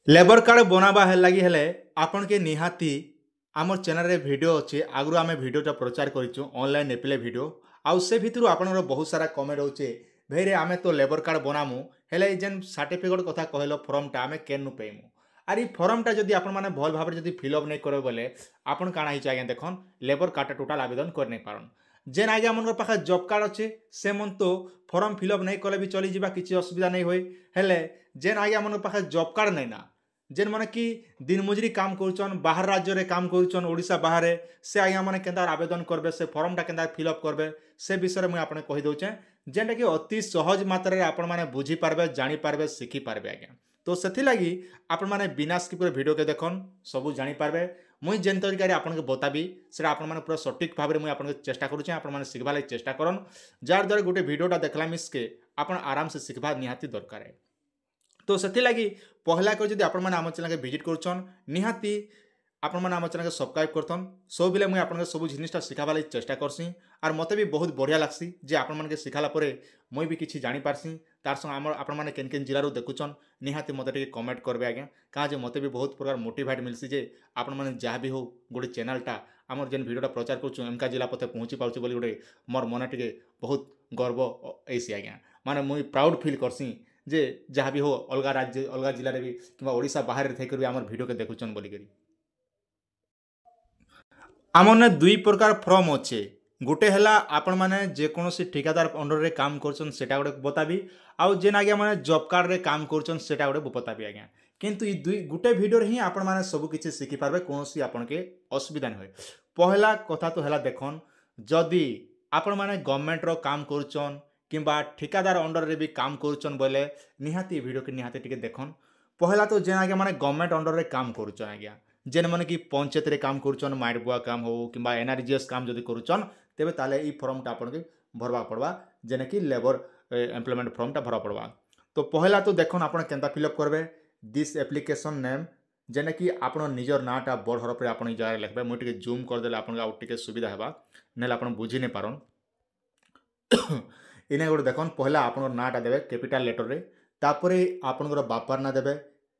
Labour card बनावा है लगी हेले आपन के निहाती आमर चैनल रे वीडियो अच्छे आगु आम भिडटा प्रचार करूँ ऑनलाइन एप्ले वीडियो आउ से भितर आपन बहुत सारा कमेंट होचे भाई रे आमे तो लेबर कार्ड बनामु हेले जेन सर्टिफिकेट कथा कहलो फॉर्मटा आमे केनु पेमु आर ई फॉर्मटा जदि आपण माने भल भाबरे जदि फिलअप नहीं करे बोले आपन काना हिच आज्ञा देखन लेबर कार्ड टोटाल आवेदन कर नहीं पारन जेन आज्ञा मन पाखे जॉब कार्ड अच्छे से मन तो फॉर्म फिलअप नहीं कले भी चली जावा किसी असुविधा नहीं होए हेले जेन आज्ञा मन पाखे जॉब कार्ड नहीं ना जेन माने कि दिन मजुरी काम करुचन बाहर राज्य रे काम करुचन ओडिशा बाहर से आज्ञा माने केंदा आवेदन करबे से फॉर्मटा केंदा फिलअप करबे से विषय मुझे आपने कही दौचे जेनटा कि अति सहज मात्रा रे आपण माने बुझी पारबे जानी पारबे सीखी पारबे आज्ञा तो से लगी आपण माने बिना स्किप वीडियो के देखन सबू जानी पारबे मुई जेन तरीका रे आपन के बताबी सेटा आपण माने पूरा सटीक भाव मुझे आपन चेष्टा करूचे आपण माने सिखबा लागि चेष्टा करन जार द्वारा गोटे वीडियोटा देखला मिसके आपण आराम से सिखबा निहाती दरकार है तो से लगी पहला कर जब आपण मैंने आम चैनल के विजिट करुन निहाती आपण मैंने आम चैनल के सब्सक्राइब करतन सब बेले मुझे आपन सब जिनिसटा शिखाबा लागि चेष्टा करसी और मते भी बहुत बढ़िया लागसी जे आपण मन के शिखाला परे मुई भी किछि जानि पारसी तार संग आम आपण मैंने केन केन जिल्ला देखुचन निहाती मते टिके कमेंट करबे आज्ञा कहाँ जे मते भी बहुत प्रकार मोटिवेट मिलसी जे आपण मैंने जहाँ भी हो गोटे चैनलटा आमर जेन भिडियोटा प्रचार करूँ एमका जिला पथे पहुँची पार्छ बोली गोटे मोर मन टिके बहुत गर्व ऐसी आज्ञा माने मुई प्राउड फील करसी जे जहाँ भी हो अलग राज्य अलग जिले भी कि ओडिशा बाहर थी भी आम भिडियो के देखुचन बोलिक आमने दुई प्रकार फॉर्म अच्छे गोटे है आपण मैंने जेकोसी ठिकादार अंडर रे काम करछन सेटा गोटे बताबी आउ जेन आज्ञा माने जॉब कार्ड रे काम करछन सेटा गोटे बताबी आज्ञा किंतु ई दुई गोटे वीडियो रे ही आपण माने सब किछि शिखि पारबे कोनोसी आपण के असुविधा नहीं होय पहला कथा तो हैला देखन जदि आपण माने गवर्नमेंट रो काम करछन किंबा ठिकादार अंडर रे भी काम करुचन बोले निहाती वीडियो के निहाती टिके देखन पहला तो जेन आज्ञा माने गवर्नमेंट अंडर रे काम करुचन आज्ञा जेन माने कि पंचायत रे काम करुचन माइट बुआ काम हो किंबा एनआरजीएस काम जदि करुचन तेबे ताले ई फॉर्मटा आपन के भरवा पड़वा जेने कि लेबर एम्प्लॉयमेंट फॉर्मटा भरवा पड़वा तो पहला तो देखन आपन केनता फिलअप करबे दिस एप्लिकेशन नेम जेने कि आपन निजर नाटा बड़ हरफ रे आपन जगह लिखबे मु टिके जूम कर देले आपन आउ टिके सुविधा हेबा नेला आपन बुझी नै पारन इने गोटे देखन पहला आपन नाटा देवे कैपिटल लेटर रे तापरे आपन बापार ना देवे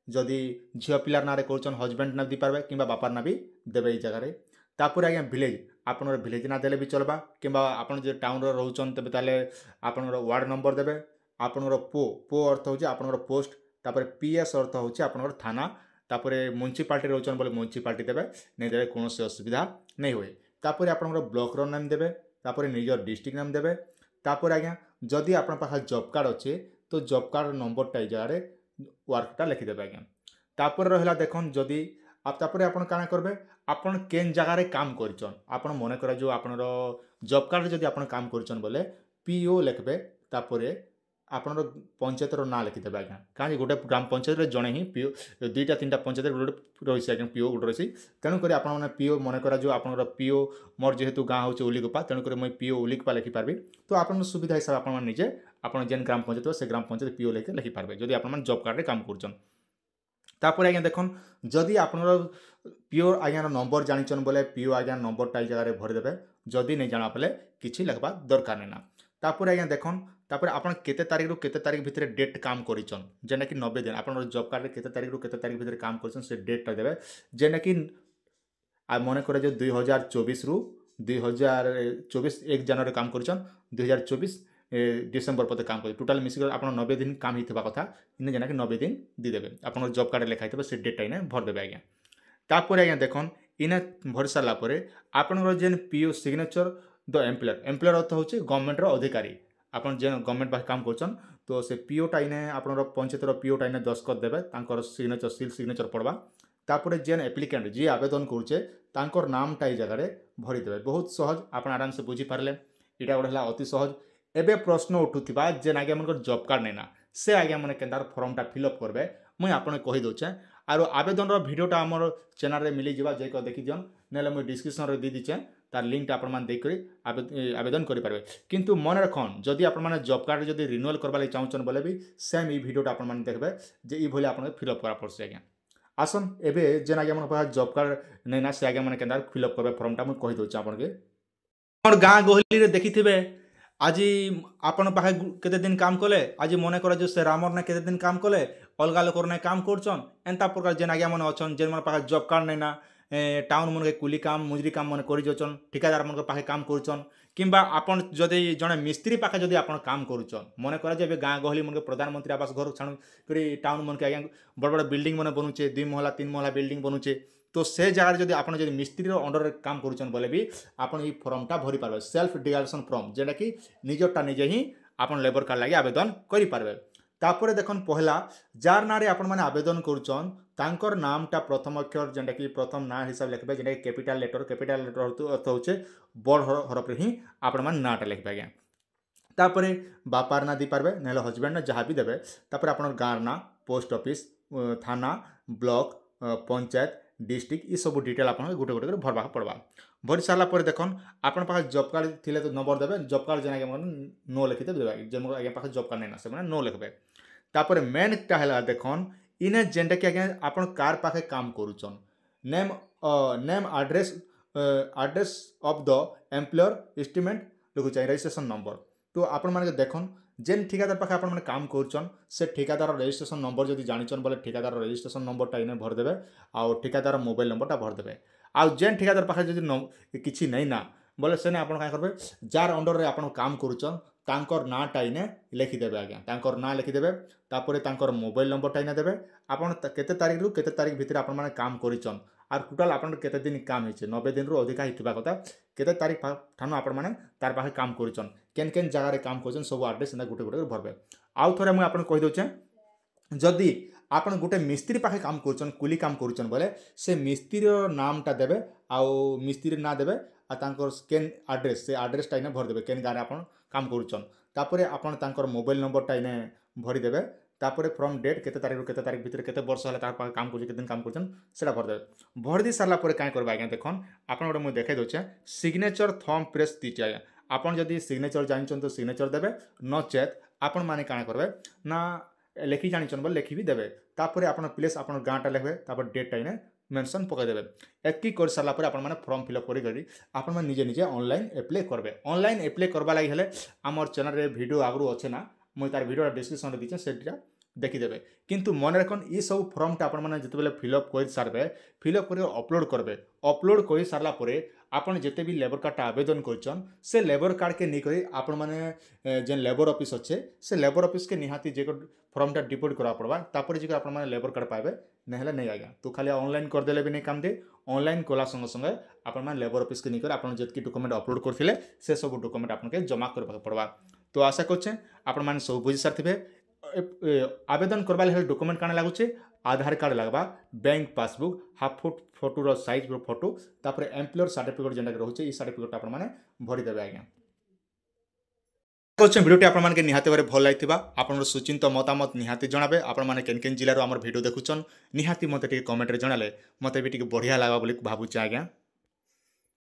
जदि झील पिलार ना करुचन हजबैंड ना दी पारबे किंबा बापार ना भी देवे ई जगह तापर आज्ञा विलेज आपन विलेज ना देले भी चलबा किंबा आपन जे टाउन रो रहउचन तबे ताले आपन वार्ड नंबर देवे आपन पो अर्थ होचे आपन पोस्ट तापर पीएस अर्थ होचे आपन थाना तापर म्युनिसिपालिटी रहउचन बोले म्युनिसिपालिटी देवे नै देले कोनोसी असुविधा नै होय तापर आपन ब्लॉक रो नाम देवे तापर निजर डिस्ट्रिक्ट नाम देवे तापर आज्ञा जदि आपन पाखा जॉब कार्ड अच्छे तो जॉब कार्ड नंबरटा ई जगह वर्कटा लिखिदेवे आज्ञा तापर रहा देखन जदि तापर आपन काना करबे आपन केन जगह काम करचन आपन मन करा जो आपन जॉब कार्ड जदि आपन काम करचन बोले पीओ लिखबे तापर आपन पंचायतर ना लिखिदेवे आज्ञा कहीं गोटे ग्राम पंचायत जड़े ही पीओ दुईटा तीन पंचायत गोटे रही आज्ञा पीओ गोटे रही तेणुक आपने पीओ मन करा जो आप पीओ मोर जेहेतु गाँ हूँ उलिगोपा तेणुक मुझे पीओ उलिगोपा लिखिपारि तो आप सुविधा हिसाब से निजे आप जेन ग्राम पंचायत से ग्राम पंचायत पीओ लिखे लिखिपारे जदि आप जॉब कार्ड काम कर तापर आज्ञा देखन जदि आप पीओ आज्ञा नंबर जानिचन बोले पीओ आज्ञा नंबरटा ई जगह भरदेवे जदि नहीं जाना बोले किसी लिखवा दरकार नहीं ना तापर आज्ञा देखन तापर आपन केते तारीख रु केते तारीख भितर डेट काम करिचन जेना कि 90 दिन आपन जॉब कार्ड रे केते तारीख रु केते तारीख भितर काम करिचन से डेटटा देबे जेना कि आ मने करे जो 2024 रु 2024 1 जनवरी काम करिचन 2024 डिसेंबर पते काम कर टोटाल मिसिक आपन 90 दिन काम हितबा कथा इने जेना कि 90 दिन दी देबे आपन जॉब कार्ड लिखाइ तबे से डेटटा इने भर देबे आज्ञा तापर आज्ञा देखन इने भर साला परे आपन जेन पीओ सिग्नेचर द एम्प्लॉयर अर्थ होचे गवर्नमेंट रो अधिकारी आपन जेन गवर्नमेंट पाखे काम करछन तो से पीओटा इने आपन पंचायतर पीओटा इने दस्तखत देबे तांकर सिग्नेचर सील सिग्नेचर पड़वा तापर जेन एप्लिकेंट जी आवेदन करुचे तांकर नामटा ई जगह भरी देबे बहुत सहज आपन आराम से बुझी पारले इटा गोटे अति सहज एबे प्रश्न उठुथिबा जेन आज्ञा मन जॉब कार्ड नैना से आज्ञा मन केंदार फॉर्मटा फिलअप करबे मुई आपन कहि दउचे आरो आवेदन रो वीडियोटा हमर चैनल रे मिली जिबा जे को देखि दियन नेले मुई डिस्क्रिप्शन रे दी दिचे तार लिंक आपण मान देख करी आवेदन करि पारबे किंतु मन रखन जदि आपण माने जॉब कार्ड जदि रिन्यूअल करबा लागि चाहउचन बोले भी सेम ई वीडियोटा आपण मान देखबे जे ई भली आपण फिलअप करा पड़से आज्ञा आसन एबे जेन आज्ञा मन पास जॉब कार्ड नैना से आज्ञा मन केंदार फिलअप करबे फॉर्मटा मुई कहि दउचे आपण के हमर गां गहली रे देखिथिबे आज आपण पाखे केते दिन काम कले आज मन कर जो से रामर ना केते दिन काम कले अलगा लोकर ना काम करछन एंता प्रकार जेन आज्ञा मन अछन जेन मन पाखे जॉब कार्ड नहीं ना टाउन मन के कुली काम मुजरी काम मन करि जछन ठिकादार मन के पाखे काम करछन किंबा आपण जदि जने मिस्त्री पाखे जदि आपण काम करूछन मन करा जे गाँ गहली मन के प्रधानमंत्री आवास घर छाण करी टाउन मन के आज्ञा बड़ बड़ बिल्डिंग मन बनुचे 2 महला 3 महला बिल्डिंग बनुचे तो से जगह जदि आपण जदि मिस्त्री अंडर काम करूछन बोले भी आपण ई फॉर्मटा भरी पारबे सेल्फ डिक्लेरेशन फॉर्म जेटा कि निजटा निजे ही आपण लेबर कार्ड लागि आवेदन करि पारबे। तापर देखन पहला जार नारे आपण माने आवेदन करूछन तांकर नामटा प्रथम अक्षर जेटा कि प्रथम ना हिसाब लिखबे जेटा कि कैपिटल लेटर अर्थ होचे बड़ हरफ रे ही आपण माने नाटा लिखबे आज्ञा। तापर बापार ना दी पारबे नहले हस्बैंड ना जहाँ भी देबे तापर आपण गाँव ना पोस्ट ऑफिस थाना ब्लॉक पंचायत डिस्ट्रिक्ट ये सब डिटेल आपन गोटे गोटे कर भरबा पड़वा। भरी सारा पर देखन आपन पाखे जॉब कार्ड थिले तो नंबर देबे जॉब कार्ड जेना के नो लिखि देबे जेन आगे पाखे जॉब कार्ड नै ना से माने नो लिखबे। तापर मेन टा हला देखन इने जेंटा कि आगे आपन कार पाखे काम करूछन name address of the employer estimate लिखु चाहि रजिस्ट्रेशन नंबर तो आपण माने देखन जेन ठिकादार पाखे आपण माने काम करूछन से ठिकादार रजिस्ट्रेशन नंबर जदि जानिछन बोले ठिकादार रजिस्ट्रेशन नंबर टा इने भर देबे आ ठिकादार मोबाइल नंबर टा भर देबे आ जेन ठिकादार पाखे जदि किछि नै ना बोले सेने आपण का करबे जार अंडर रे आपण काम करूछन तांकर नाटा इने लिखि देबे आज्ञा तांकर ना लिखि देबे तापरे तांकर मोबाइल नंबर टा इने देबे आपण केते तारीख रु केते तारीख भितर आपण माने काम करिछन आर टोटल आपण केते दिन काम हेचे 90 दिन रु अधिका हितबा कथा केते तारीख ठानो आपण माने तार पाखे काम करिछन केन केन जगह रे काम करछन सब एड्रेस ना गुटे गुटे भरबे। आउ थरे मैं आपण कहि दोचे जदि आपण गुटे मिस्त्री पाखे काम करछन कुली काम करछन बोले से मिस्त्री नामटा देबे आउ मिस्त्री ना देबे आ तांकर स्कैन एड्रेस से एड्रेस टा इने भर देबे केन गारे आपण काम करूछन तापरे आपण तांकर मोबाइल नंबर टा इने भरि देबे तापरे फ्रॉम डेट केते तारीख रु केते तारीख भितर केते वर्ष हला तार पाखे काम करछ केते दिन काम करछन सेटा भर देबे। भर दी सारला परे काय करबा आज्ञा देखन आपण गोटे मु देखाइ दोचे सिग्नेचर थंब प्रेस दीचे आज्ञा आपण जदि सिग्नेचर जानिछन तो सिग्नेचर देबे नचेत आपण माने काना करबे ना लेखि जानिछन बोले लेखि भी देबे तापरे आपण प्लेस आपण गाँटा लिखबे तापर डेट टा इने मेंशन पकई देबे एकी कर साला पर आपण माने फॉर्म फिल अप करि करी आपण माने निजे निजे ऑनलाइन अप्लाई करबे। ऑनलाइन अप्लाई करबा लागि हेले हमर चैनल रे वीडियो आगरु अछि ना मु तार वीडियो डिस्क्रिप्शन रे दिछे सेटा देखि देबे किंतु मन रखन ई सब फॉर्म टा आपण माने जते बेले फिल अप कर सारबे फिल अप करी अपलोड करबे अपलोड करि सारला परे आपण जेते भी लेबर कार्ड आवेदन करछन से लेबर कार्ड के निकरी आपण माने जेन लेबर ऑफिस अच्छे से लेबर ऑफिस के निहाती जे फॉर्म टा डिपोजिट करा पड़वा तापर जे आपण माने लेबर कार्ड पाबे नहले नहीं आज्ञा तो खाली ऑनलाइन कर देले भी नहीं काम दे ऑनलाइन कला संगे संगे आपण माने लेबर ऑफिस के निकर आपण जेतकी डॉक्यूमेंट अपलोड करथिले से सब डॉक्यूमेंट आपण के जमा करबा पड़वा। तो आशा करछे आपण माने सब बुझि सारथिबे आवेदन करबा हेले डॉक्यूमेंट काना लागुचे आधार कार्ड लगवा bank passbook half foot photo रो साइज फोटो तापर एम्प्लॉयर सर्टिफिकेट जेंडा रहउचे ई सर्टिफिकेट आपण माने भरि देबे आज्ञा। कोचे वीडियो आपण माने के निहाते बारे भल लागितबा आपण सुचिंत मतामत निहाती जणाबे आपण माने केन केन जिल्ला रो हमर वीडियो देखुचन निहाती मते टिके कमेंट रे जणाले मते भी टिके बढ़िया लागा बोली भाबुचे आज्ञा।